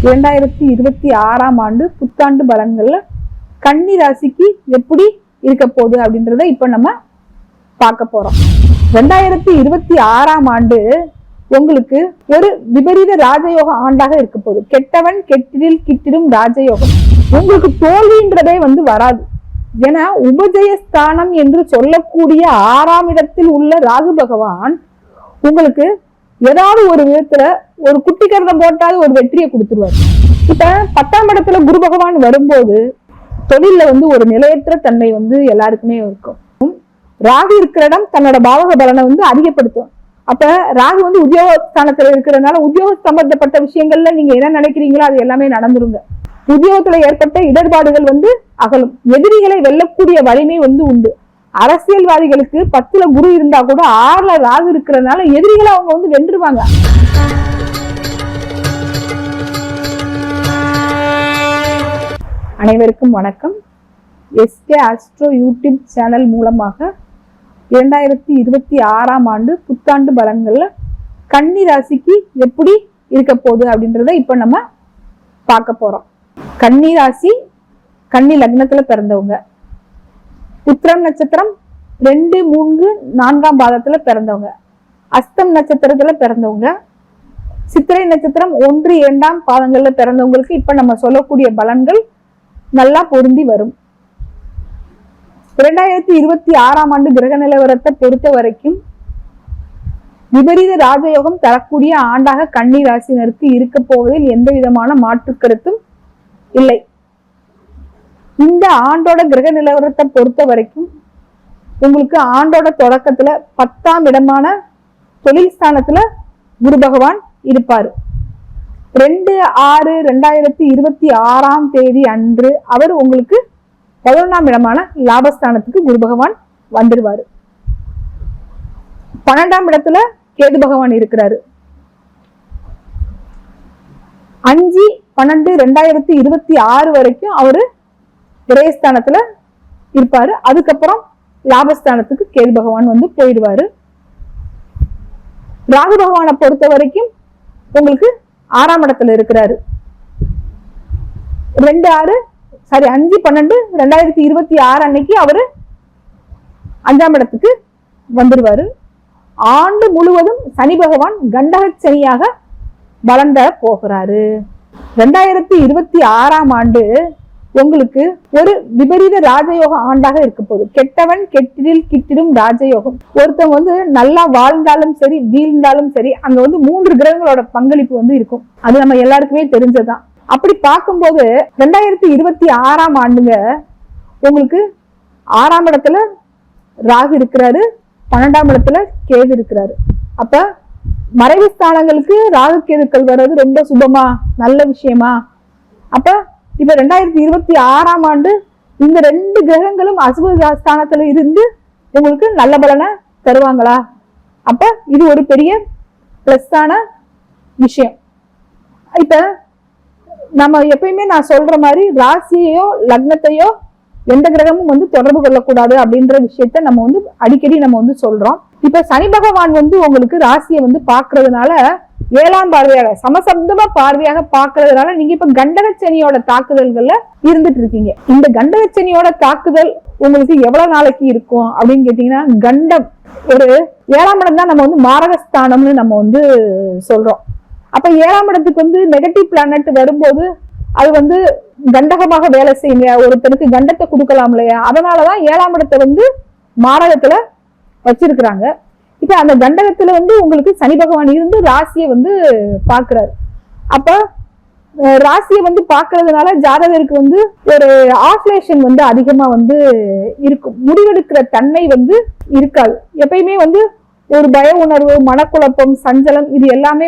2026ஆம் ஆண்டு புத்தாண்டு பலன்கள்ல கன்னி ராசிக்கு எப்படி இருக்க போகுது அப்படின்றத இப்ப நம்ம பார்க்க போறோம். 2026ஆம் ஆண்டு உங்களுக்கு ஒரு விபரீத ராஜயோக ஆண்டாக இருக்க போகுது. கெட்டவன் கெட்டிடில் கிட்டிடும் ராஜயோகம். உங்களுக்கு தோல்வின்றதே வராது. ஏன்னா உபஜயஸ்தானம் என்று சொல்லக்கூடிய 6ஆம் இடத்தில் உள்ள ராகு பகவான் உங்களுக்கு ஏதாவது ஒரு விதத்துல ஒரு குட்டி கருதம் போட்டாவது ஒரு வெற்றியை கொடுத்துருவாரு. இப்ப 10ஆம் இடத்துல குரு பகவான் வரும்போது தொழில ஒரு நிலையற்ற தன்மை எல்லாருக்குமே இருக்கும். ராகு இருக்கிற இடம் தன்னோட பாவக பலனை அதிகப்படுத்தும். அப்ப ராகு உத்தியோகஸ்தானத்துல இருக்கிறதுனால உத்தியோக சம்பந்தப்பட்ட விஷயங்கள்ல நீங்க என்ன நினைக்கிறீங்களோ அது எல்லாமே நடந்துருங்க. உத்தியோகத்துல ஏற்பட்ட இடர்பாடுகள் அகலும். எதிரிகளை வெல்லக்கூடிய வலிமை உண்டு. அரசியல்வாதிகளுக்கு 10ல குரு இருந்தா கூட 6ல ராகு இருக்கிறதுனால எதிரிகளை அவங்க வென்றுவாங்க. அனைவருக்கும் வணக்கம். எஸ்கே ஆஸ்ட்ரோ யூடியூப் சேனல் மூலமாக 2026ஆம் ஆண்டு புத்தாண்டு பலன்கள்ல கன்னி ராசிக்கு எப்படி இருக்க போகுது அப்படின்றத இப்ப நம்ம பார்க்க போறோம். கன்னி ராசி கன்னி லக்னத்துல பிறந்தவங்க, உத்திரம் நட்சத்திரம் 2, 3, 4ஆம் பாதத்துல பிறந்தவங்க, அஸ்தம் நட்சத்திரத்துல பிறந்தவங்க, சித்திரை நட்சத்திரம் 1, 2ஆம் பாதங்கள்ல பிறந்தவங்களுக்கு இப்ப நம்ம சொல்லக்கூடிய பலன்கள் நல்லா பொருந்தி வரும். 2026ஆம் ஆண்டு கிரக நிலவரத்தை பொறுத்த வரைக்கும் விபரீத ராஜயோகம் தரக்கூடிய ஆண்டாக கன்னி ராசினருக்கு இருக்க போவதில் எந்த விதமான மாற்று கருத்தும் இல்லை. இந்த ஆண்டோட கிரக நிலவரத்தை பொறுத்த வரைக்கும் உங்களுக்கு ஆண்டோட தொடக்கத்துல 10ஆம் இடமான தொழில் ஸ்தானத்துல குரு பகவான் இருப்பாரு. 2/6/2026ஆம் தேதி அன்று அவர் உங்களுக்கு 11ஆம் இடமான லாபஸ்தானத்துக்கு குரு பகவான் வந்துருவாரு. 12ஆம் இடத்துல கேது பகவான் இருக்கிறாரு. 5/12/2026 வரைக்கும் அவரு விரயஸ்தானத்துல இருப்பாரு. அதுக்கப்புறம் லாபஸ்தானத்துக்கு கேது பகவான் போயிடுவாரு. ராகு பகவானை பொறுத்த வரைக்கும் உங்களுக்கு 6ஆம் இடத்துல இருக்கிறாரு. 5/12/2026 அன்னைக்கு அவரு 5ஆம் இடத்துக்கு வந்துருவாரு. ஆண்டு முழுவதும் சனி பகவான் கண்டக சனியாக பலன் தர போகிறாரு. 2026ஆம் ஆண்டு உங்களுக்கு ஒரு விபரீத ராஜயோக ஆண்டாக இருக்க போகுது. கெட்டவன் கெட்டிடில் கிட்டிடும் ராஜயோகம். ஒருத்தவங்க நல்லா வாழ்ந்தாலும் சரி வீழ்ந்தாலும் சரி அங்க 3 கிரகங்களோட பங்களிப்பு இருக்கும். அது நம்ம எல்லாருக்குமே தெரிஞ்சதுதான். அப்படி பார்க்கும்போது 2026ஆம் ஆண்டுங்க உங்களுக்கு 6ஆம் இடத்துல ராகு இருக்கிறாரு, 12ஆம் இடத்துல கேது இருக்கிறாரு. அப்ப மறைவு ஸ்தானங்களுக்கு ராகு கேதுக்கள் வர்றது ரொம்ப சுபமா நல்ல விஷயமா? அப்ப இப்ப 2026ஆம் ஆண்டு இந்த 2 கிரகங்களும் அசுப ஸ்தானத்துல இருந்து உங்களுக்கு நல்ல பலனை தருவாங்களா? அப்ப இது ஒரு பெரிய பிளஸ்ஸான விஷயம். இப்ப நம்ம எப்பயுமே நான் சொல்ற மாதிரி ராசியையோ லக்னத்தையோ எந்த கிரகமும் தொடர்பு கொள்ளக்கூடாது அப்படின்ற விஷயத்த நம்ம அடிக்கடி நம்ம சொல்றோம். இப்ப சனி பகவான் உங்களுக்கு ராசியை பாக்குறதுனால 7ஆம் பார்வையாக சமசப்தமா பார்வையாக பாக்குறதுனால நீங்க இப்ப கண்டக சனியோட தாக்குதல்கள்ல இருந்துட்டு இருக்கீங்க. இந்த கண்டக சனியோட தாக்குதல் உங்களுக்கு எவ்வளவு நாளைக்கு இருக்கும் அப்படின்னு கேட்டீங்கன்னா, கண்டம் ஒரு 7ஆம் இடம் தான் நம்ம மாரகஸ்தானம்னு நம்ம சொல்றோம். அப்ப 7ஆம் இடத்துக்கு நெகட்டிவ் பிளானட் வரும்போது அது கண்டகமாக வேலை செய்யுங்க. ஒருத்தருக்கு கண்டத்தை கொடுக்கலாம் இல்லையா? அதனாலதான் 7ஆம் இடத்தை மாரகத்துல வச்சிருக்கிறாங்க. இப்ப அந்த கண்டகத்துல உங்களுக்கு சனி பகவான் இருந்து ராசியை பாக்குறாரு. அப்ப ராசியை பாக்குறதுனால ஜாதகருக்கு ஒரு ஆசிலேஷன் அதிகமா இருக்கும். முடிவெடுக்கிற தன்மை இருக்காது. எப்பயுமே ஒரு பய உணர்வு, மனக்குழப்பம், சஞ்சலம் இது எல்லாமே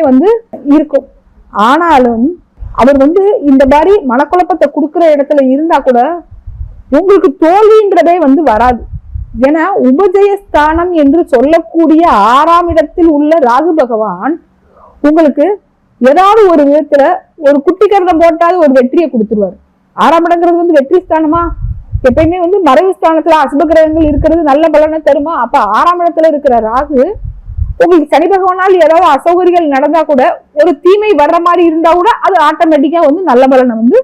இருக்கும். ஆனாலும் அவர் இந்த மாதிரி மனக்குழப்பத்தை கொடுக்கிற இடத்துல இருந்தா கூட உங்களுக்கு தோல்வின்றதே வராது. ஏன்னா உபஜயஸ்தானம் என்று சொல்லக்கூடிய 6ஆம் இடத்தில் உள்ள ராகு பகவான் உங்களுக்கு ஏதாவது ஒரு விதத்துல ஒரு குட்டி கருதம் போட்டாவது ஒரு வெற்றியை கொடுத்துருவாரு. 6ஆம் இடங்கிறது வெற்றி ஸ்தானமா? எப்பயுமே மறைவு ஸ்தானத்துல அசுப கிரகங்கள் இருக்கிறது நல்ல பலனை தருமா? அப்ப 6ஆம் இடத்துல இருக்கிற ராகு உங்களுக்கு சனி பகவானால் ஏதாவது அசௌகரியங்கள் நடந்தா கூட, ஒரு தீமை வர்ற மாதிரி இருந்தா கூட அது ஆட்டோமேட்டிக்கா வந்து நல்ல பலனை வந்து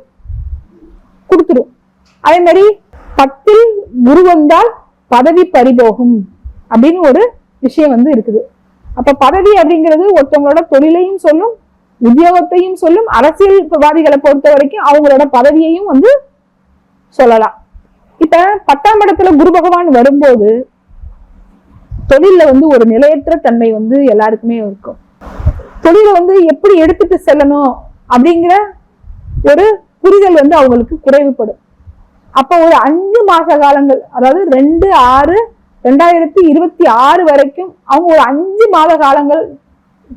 கொடுத்துரும். அதே மாதிரி 10ல் குரு வந்தால் பதவி பறிபோகும் அப்படின்னு ஒரு விஷயம் வந்து இருக்குது. அப்ப பதவி அப்படிங்கிறது ஒருத்தவங்களோட தொழிலையும் சொல்லும், உத்தியோகத்தையும் சொல்லும். அரசியல்வாதிகளை பொறுத்த வரைக்கும் அவங்களோட பதவியையும் வந்து சொல்லலாம். இப்ப 10ஆம் இடத்துல குரு பகவான் வரும்போது தொழில வந்து ஒரு நிலையற்ற தன்மை வந்து எல்லாருக்குமே இருக்கும். தொழிலை வந்து எப்படி எடுத்துட்டு செல்லணும் அப்படிங்கிற ஒரு புரிதல் வந்து அவங்களுக்கு குறைவுபடும். அப்ப ஒரு 5 மாச காலங்கள், அதாவது 2/6/2026 வரைக்கும் அவங்க ஒரு 5 மாத காலங்கள்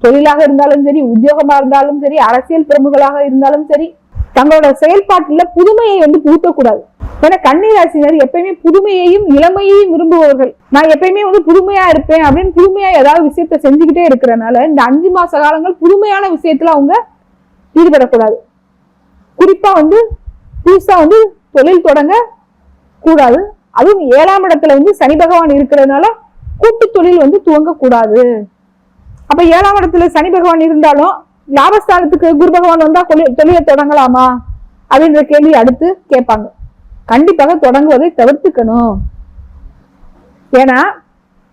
தொழிலாக இருந்தாலும் சரி, உத்தியோகமா இருந்தாலும் சரி, அரசியல் பிரமுகளாக இருந்தாலும் சரி, தங்களோட செயல்பாட்டுல புதுமையை வந்து புகுத்தக்கூடாது. ஏன்னா கன்னி ராசினர் எப்பயுமே புதுமையையும் இளமையையும் விரும்புபவர்கள். நான் எப்பயுமே வந்து புதுமையா இருப்பேன் அப்படின்னு புதுமையா ஏதாவது விஷயத்த செஞ்சுக்கிட்டே இருக்கிறனால இந்த 5 மாச காலங்கள் புதுமையான விஷயத்துல அவங்க ஈடுபடக்கூடாது. குறிப்பா வந்து புதுசா வந்து தொழில் தொடங்க கூடாது. அதுவும் 7ஆம் இடத்துல வந்து சனி பகவான் இருக்கிறதுனால கூட்டு தொழில் வந்து துவங்க கூடாது. அப்ப 7ஆம் இடத்துல சனி பகவான் இருந்தாலும் லாபஸ்தானத்துக்கு குரு பகவான் வந்தா தொழிலை தொடங்கலாமா அப்படின்ற கேள்வி அடுத்து கேட்பாங்க. கண்டிப்பாக தொடங்குவதை தவிர்த்துக்கணும். ஏன்னா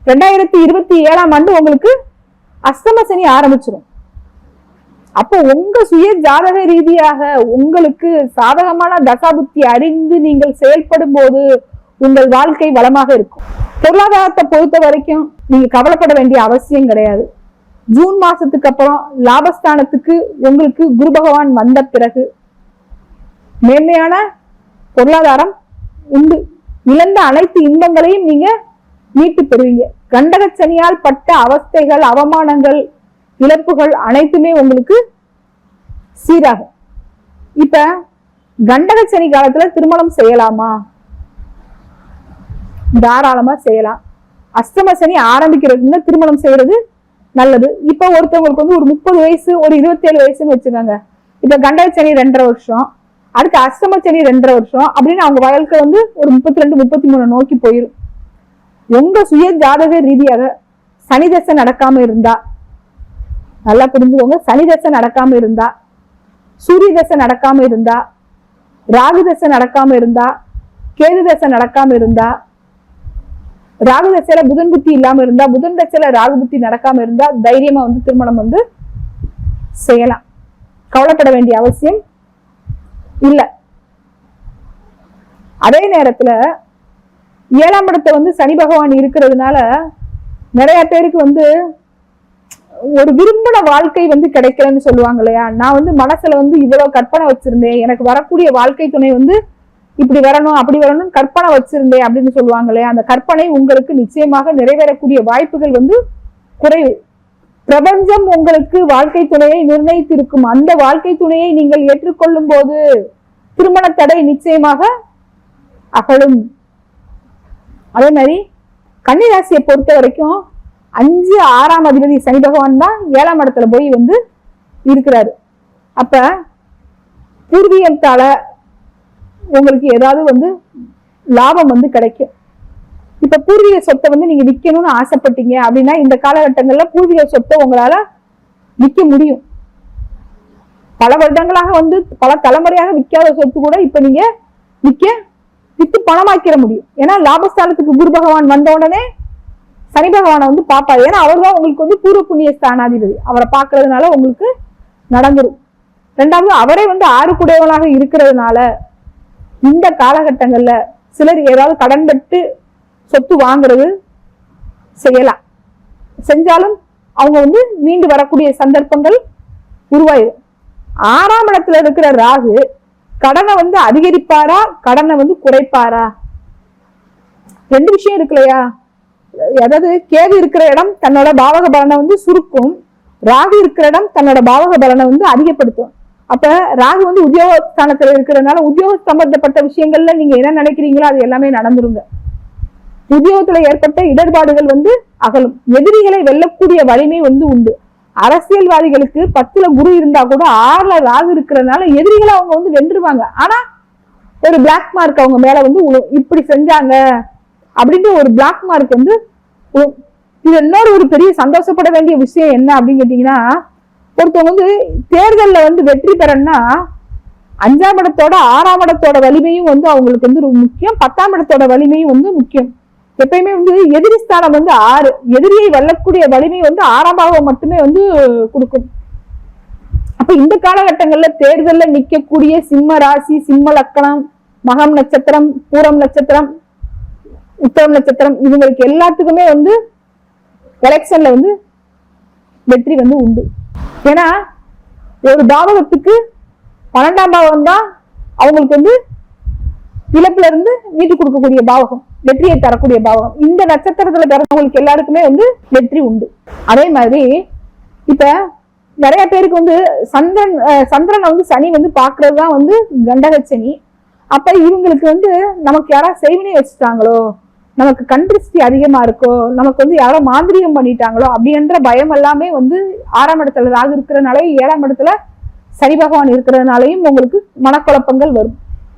2027ஆம் ஆண்டு உங்களுக்கு அஷ்டம சனி ஆரம்பிச்சிடும். அப்போ உங்க சுய ஜாதக ரீதியாக உங்களுக்கு சாதகமான தசாபுத்தி அறிந்து நீங்கள் செயல்படும் போது உங்கள் வாழ்க்கை வளமாக இருக்கும். பொருளாதாரத்தை பொறுத்த வரைக்கும் நீங்க கவலைப்பட வேண்டிய அவசியம் கிடையாது. ஜூன் மாசத்துக்கு அப்புறம் லாபஸ்தானத்துக்கு உங்களுக்கு குரு பகவான் வந்த பிறகு மேன்மையான பொருளாதாரம் உண்டு. இழந்த அனைத்து இன்பங்களையும் நீங்க மீட்டு பெறுவீங்க. கண்டக சனியால் பட்ட அவஸ்தைகள், அவமானங்கள், இழப்புகள் அனைத்துமே உங்களுக்கு சீராகும். இப்ப கண்டக சனி காலத்துல திருமணம் செய்யலாமா? தாராளமா செய்யலாம். அஷ்டம சனி ஆரம்பிக்கிறதுக்கு திருமணம் செய்யறது நல்லது. இப்ப ஒருத்தவங்களுக்கு வந்து ஒரு 30 வயசு, ஒரு 27 வயசுன்னு வச்சுக்கோங்க. இப்ப கண்டக சனி 2.5 வருஷம், அடுத்து அஷ்டம சனி 2.5 வருஷம் அப்படின்னு அவங்க வாழ்க்கை வந்து ஒரு 32, 33 நோக்கி போயிடும். உங்க சுய ஜாதக ரீதியாக சனி தசை நடக்காம இருந்தா, நல்லா புரிஞ்சுக்கோங்க, சனி தசை நடக்காம இருந்தா, சூரிய தசை நடக்காம இருந்தா, ராகு தசை நடக்காம இருந்தா, கேது தசை நடக்காம இருந்தா, ராகு தசையில புதன் புத்தி இல்லாம இருந்தா, புதன் தசையில ராகு புத்தி நடக்காம இருந்தா தைரியமா வந்து திருமணம் வந்து செய்யலாம். கவலைப்பட வேண்டிய அவசியம் இல்ல. அதே நேரத்துல 7ஆம் இடத்தை வந்து சனி பகவான் இருக்கிறதுனால நிறைய பேருக்கு வந்து ஒரு விரும்பின வாழ்க்கை வந்து கிடைக்கலன்னு சொல்லுவாங்க இல்லையா. நான் வந்து மனசுல வந்து இவ்வளவு கற்பனை வச்சிருந்தேன், எனக்கு வரக்கூடிய வாழ்க்கை துணை வந்து இப்படி வரணும் அப்படி வரணும் கற்பனை வச்சிருந்தேன் அப்படின்னு சொல்லுவாங்க இல்லையா. அந்த கற்பனை உங்களுக்கு நிச்சயமாக நிறைவேறக்கூடிய வாய்ப்புகள் வந்து குறைவு. பிரபஞ்சம் உங்களுக்கு வாழ்க்கை துணையை நிர்ணயித்திருக்கும். அந்த வாழ்க்கை துணையை நீங்கள் ஏற்றுக்கொள்ளும் போது திருமண தடை நிச்சயமாக அகலும். அதே மாதிரி கன்னிராசியை பொறுத்த வரைக்கும் 5, 6ஆம் அதிபதி சனி பகவான் தான் 7ஆம் இடத்துல போய் வந்து இருக்கிறாரு. அப்ப பூர்வீகத்தால உங்களுக்கு ஏதாவது வந்து லாபம் வந்து கிடைக்கும். இப்ப பூர்வீக சொத்தை வந்து நீங்க விற்கணும்னு ஆசைப்பட்டீங்க அப்படின்னா இந்த காலகட்டங்கள்ல பூர்வீக சொத்தை உங்களால விற்க முடியும். பல வருடங்களாக வந்து பல தலைமுறையாக விற்காத சொத்து கூட இப்ப நீங்க வித்து பணமாக்கிற முடியும். ஏன்னா லாபஸ்தானத்துக்கு குரு பகவான் வந்த உடனே சனி பகவானை வந்து பாப்பாரு. ஏன்னா அவர் தான் உங்களுக்கு வந்து பூர்வ புண்ணிய ஸ்தானாதிபதி. அவரை பாக்குறதுனால உங்களுக்கு நடந்துரும். 2வது அவரே வந்து 6 குடையவனாக இருக்கிறதுனால இந்த காலகட்டங்கள்ல சிலர் ஏதாவது கடன் பெற்று சொத்து வாங்குறது செய்யலாம். செஞ்சாலும் அவங்க வந்து மீண்டு வரக்கூடிய சந்தர்ப்பங்கள் உருவாயிடும். 6ஆம் இடத்துல இருக்கிற ராகு கடனை வந்து அதிகரிப்பாரா, கடனை வந்து குறைப்பாரா? 2 விஷயம் இருக்கு இல்லையா. அதாவது கேது இருக்கிற இடம் தன்னோட பாவக பலனை வந்து சுருக்கும், ராகு இருக்கிற இடம் தன்னோட பாவக பலனை வந்து அதிகப்படுத்தும். அப்ப ராகு வந்து உத்தியோகஸ்தானத்துல இருக்கிறதுனால உத்தியோக சம்பந்தப்பட்ட விஷயங்கள்ல நீங்க என்ன நினைக்கிறீங்களோ அது எல்லாமே நடந்துருங்க. உத்தியோகத்துல ஏற்பட்ட இடர்பாடுகள் வந்து அகலும். எதிரிகளை வெல்லக்கூடிய வலிமை வந்து உண்டு. அரசியல்வாதிகளுக்கு 10ல குரு இருந்தா கூட 6ல ராகு இருக்கிறதுனால எதிரிகளை அவங்க வந்து வென்றுவாங்க. ஆனா ஒரு பிளாக் மார்க் அவங்க மேல வந்து இப்படி செஞ்சாங்க அப்படின்ற ஒரு பிளாக் மார்க் வந்து இது இன்னொரு ஒரு பெரிய சந்தோஷப்பட வேண்டிய விஷயம் என்ன அப்படின்னு கேட்டீங்கன்னா, ஒருத்தவங்க வந்து தேர்தல்ல வந்து வெற்றி பெறன்னா 5ஆம் இடத்தோட 6ஆம் இடத்தோட வலிமையும் வந்து அவங்களுக்கு வந்து ரொம்ப முக்கியம், 10ஆம் இடத்தோட வலிமையும் வந்து முக்கியம். எப்பயுமே வந்து எதிரி ஸ்தானம் வந்து 6, எதிரியை வெல்லக்கூடிய வலிமை வந்து 6ஆம் பாவம் மட்டுமே வந்து கொடுக்கும். அப்ப இந்த காலகட்டங்கள்ல தேர்தல்ல நிக்கக்கூடிய சிம்ம ராசி, சிம்ம லக்கணம், மகம் நட்சத்திரம், பூரம் நட்சத்திரம், உத்தரம் நட்சத்திரம், இவங்களுக்கு எல்லாத்துக்குமே வந்து எலெக்ஷன்ல வந்து வெற்றி வந்து உண்டு. ஏன்னா ஒரு பாவகத்துக்கு 12ஆம் பாவம் தான் அவங்களுக்கு வந்து இழப்புல இருந்து மீட்டு கொடுக்கக்கூடிய பாவகம், வெற்றியை தரக்கூடிய பாவகம். இந்த நட்சத்திரத்துல பிறந்தவங்களுக்கு எல்லாருக்குமே வந்து வெற்றி உண்டு. அதே மாதிரி இப்ப நிறைய பேருக்கு வந்து சந்திரனை வந்து சனி வந்து பாக்குறதுதான் வந்து கண்டகச்சனி. அப்ப இவங்களுக்கு வந்து நமக்கு யாராவது செய்வினை வச்சுட்டாங்களோ, நமக்கு கண்திருஷ்டி அதிகமா இருக்கோ, நமக்கு வந்து யாரோ மாந்திரிகம் பண்ணிட்டாங்களோ அப்படின்ற பயம் எல்லாமே வந்து 6ஆம் இடத்துல ராகு இருக்கிறதுனால, 7ஆம் இடத்துல சனி பகவான் இருக்கிறதுனாலையும் உங்களுக்கு மனக்குழப்பங்கள் வரும்.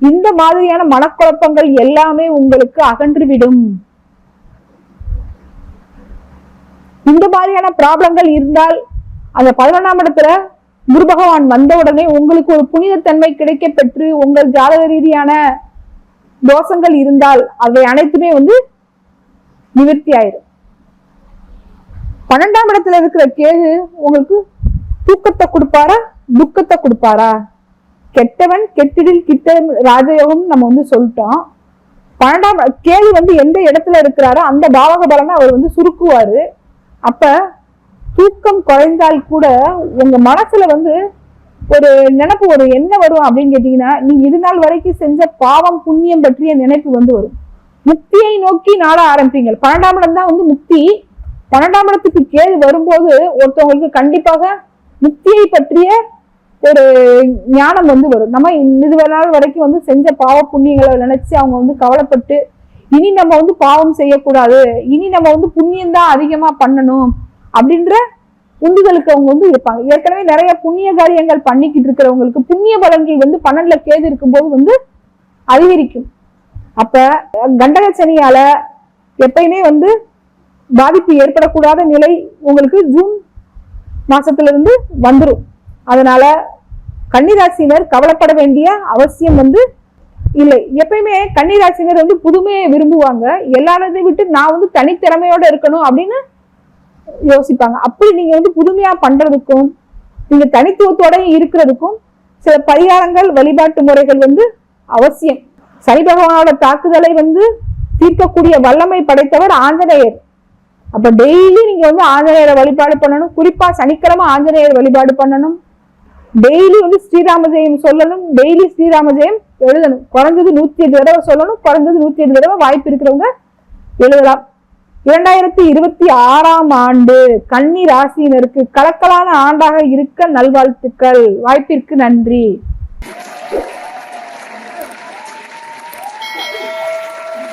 இந்த மாதிரியான மனக்குழப்பங்கள் எல்லாமே உங்களுக்கு அகன்றுவிடும். இந்த மாதிரியான ப்ராப்ளங்கள் இருந்தால் அந்த 11ஆம் இடத்துல குரு பகவான் வந்த உடனே உங்களுக்கு ஒரு புனிதத்தன்மை கிடைக்க பெற்று, உங்கள் ஜாதக ரீதியான தோஷங்கள் இருந்தால் அவை அனைத்துமே வந்து நிவர்த்தி ஆயிடும். 12ஆம் இடத்துல இருக்கிற கேது உங்களுக்கு தூக்கத்தை கொடுப்பாரா, துக்கத்தை கொடுப்பாரா? கெட்டவன் கெட்டிடில் கிட்ட ராஜயோகம் நம்ம வந்து சொல்லிட்டோம். 12ஆம் கேது வந்து எந்த இடத்துல இருக்கிறாரோ அந்த பாவக பலனை அவர் வந்து சுருக்குவாரு. அப்ப தூக்கம் குறைந்தால் கூட உங்க மனசுல வந்து ஒரு நினைப்பு வரும். என்ன வரும் அப்படின்னு கேட்டீங்கன்னா, நீங்க இது நாள் வரைக்கும் செஞ்ச பாவம் புண்ணியம் பற்றிய நினைப்பு வந்து வரும். முக்தியை நோக்கி நாட ஆரம்பிப்பீங்க. 12ஆம் இடம் தான் வந்து முக்தி. 12ஆம் இடத்துக்கு கேது வரும்போது ஒருத்தவங்களுக்கு கண்டிப்பாக முக்தியை பற்றிய ஒரு ஞானம் வந்து வரும். நம்ம இது நாள் வரைக்கும் வந்து செஞ்ச பாவ புண்ணியங்களை நினைச்சு அவங்க வந்து கவலைப்பட்டு, இனி நம்ம வந்து பாவம் செய்யக்கூடாது, இனி நம்ம வந்து புண்ணியம் தான் அதிகமா பண்ணணும் அப்படின்ற உந்துதலுக்கு அவங்க வந்து இருப்பாங்க. ஏற்கனவே நிறைய புண்ணிய காரியங்கள் பண்ணிக்கிட்டு இருக்கிறவங்களுக்கு புண்ணிய பலன்கள் வந்து 12ல கேது இருக்கும்போது வந்து அதிகரிக்கும். அப்ப கண்டக சனியால எப்பயுமே வந்து பாதிப்பு ஏற்படக்கூடாத நிலை உங்களுக்கு ஜூன் மாசத்துல இருந்து வந்துடும். அதனால கன்னிராசினர் கவலைப்பட வேண்டிய அவசியம் வந்து இல்லை. எப்பயுமே கன்னிராசினர் வந்து புதுமையை விரும்புவாங்க. எல்லாரையும் விட்டு நான் வந்து தனித்திறமையோட இருக்கணும் அப்படின்னு யோசிப்பாங்க. அப்படி நீங்க வந்து புதுமையா பண்றதுக்கும் நீங்க தனித்துவத்தோட இருக்கிறதுக்கும் சில பரிகாரங்கள், வழிபாட்டு முறைகள் வந்து அவசியம். சனி பகவானோட தாக்குதலை வந்து தீர்க்கக்கூடிய வல்லமை படைத்தவர் ஆஞ்சநேயர். அப்ப டெய்லி நீங்க வந்து ஆஞ்சநேயரை வழிபாடு பண்ணணும். குறிப்பா சனிக்கிழமை ஆஞ்சநேயர் வழிபாடு பண்ணணும். டெய்லி வந்து ஸ்ரீராம ஜெயம் சொல்லணும். டெய்லி ஸ்ரீராம ஜெயம் எழுதணும். குறைஞ்சது 108 தடவை சொல்லணும். குறைஞ்சது 108 தடவை வாய்ப்பு இருக்கிறவங்க எழுதலாம். 2026ஆம் ஆண்டு கன்னி ராசியினருக்கு கலக்கலான ஆண்டாக இருக்க நல்வாழ்த்துக்கள். வாய்ப்பிற்கு நன்றி.